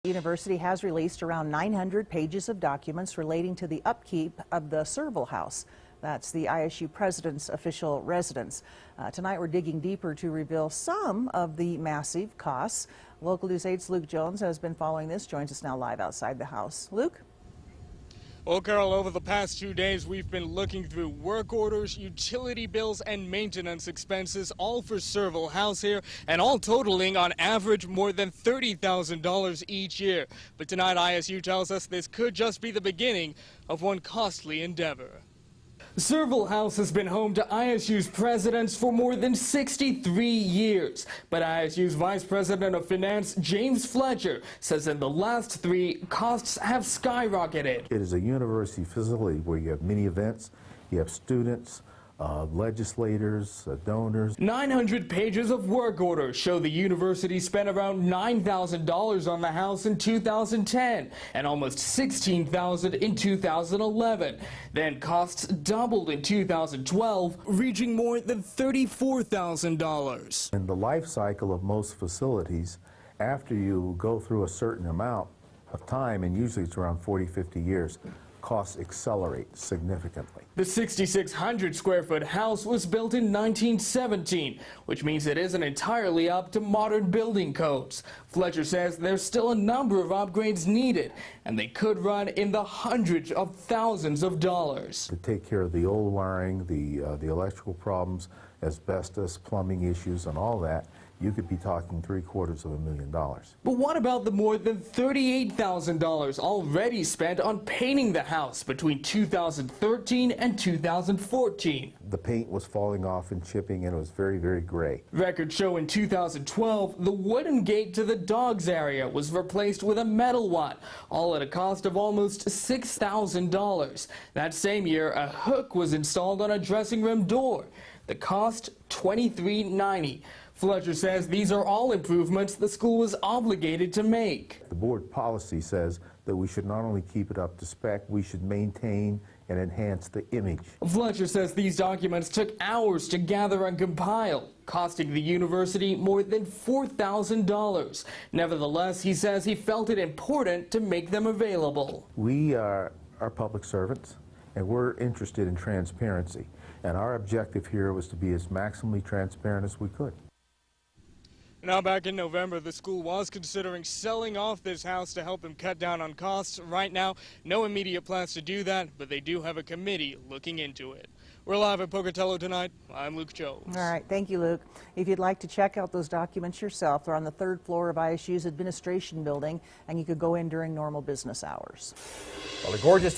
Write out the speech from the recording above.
The university has released around 900 pages of documents relating to the upkeep of the Serval House. That's the ISU president's official residence. Tonight we're digging deeper to reveal some of the massive costs. Local News 8's Luke Jones has been following this, joins us now live outside the house. Luke? Well, Carol, over the past 2 days, we've been looking through work orders, utility bills, and maintenance expenses, all for Serval House here, and all totaling on average more than $30,000 each year. But tonight, ISU tells us this could just be the beginning of one costly endeavor. Serval House has been home to ISU's presidents for more than 63 years. But ISU's Vice President of Finance, James Fletcher, says in the last 3, costs have skyrocketed. It is a university facility where you have many events, you have students, legislators, donors. 900 pages of work orders show the university spent around $9,000 on the house in 2010 and almost $16,000 in 2011. Then costs doubled in 2012, reaching more than $34,000. In the life cycle of most facilities, after you go through a certain amount of time, and usually it's around 40-50 years, costs accelerate significantly. The 6,600 square foot house was built in 1917, which means it isn't entirely up to modern building codes. Fletcher says there's still a number of upgrades needed, and they could run in the hundreds of thousands of dollars. To take care of the old wiring, the electrical problems, asbestos, plumbing issues, and all that, you could be talking $750,000. But what about the more than $38,000 already spent on painting the house between 2013 and 2014? The paint was falling off and chipping, and it was very, very gray. Records show in 2012, the wooden gate to the dogs area was replaced with a metal one, all at a cost of almost $6,000. That same year, a hook was installed on a dressing room door. The cost, $23.90. Fletcher says these are all improvements the school was obligated to make. The board policy says that we should not only keep it up to spec, we should maintain and enhance the image. Fletcher says these documents took hours to gather and compile, costing the university more than $4,000. Nevertheless, he says he felt it important to make them available. We are public servants, and we're interested in transparency. And our objective here was to be as maximally transparent as we could. Now, back in November, the school was considering selling off this house to help them cut down on costs. Right now, no immediate plans to do that, but they do have a committee looking into it. We're live at Pocatello tonight. I'm Luke Jones. All right, thank you, Luke. If you'd like to check out those documents yourself, they're on the 3rd floor of ISU's administration building, and you could go in during normal business hours. Well, the gorgeous